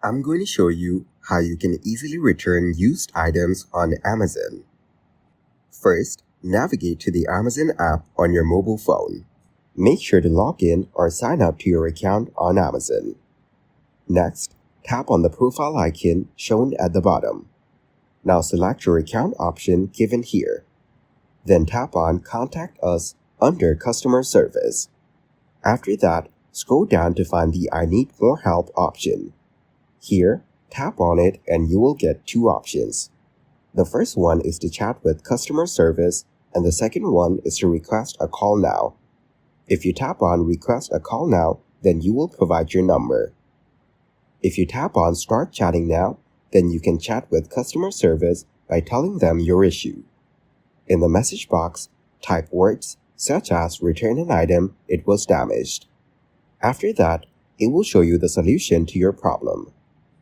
I'm going to show you how you can easily return used items on Amazon. First, navigate to the Amazon app on your mobile phone. Make sure to log in or sign up to your account on Amazon. Next, tap on the profile icon shown at the bottom. Now select your account option given here. Then tap on Contact Us under Customer Service. After that, scroll down to find the I Need More Help option. Here, tap on it and you will get two options. The first one is to chat with customer service and the second one is to request a call now. If you tap on Request a Call Now, then you will provide your number. If you tap on Start Chatting Now, then you can chat with customer service by telling them your issue. In the message box, type words such as return an item, it was damaged. After that, it will show you the solution to your problem.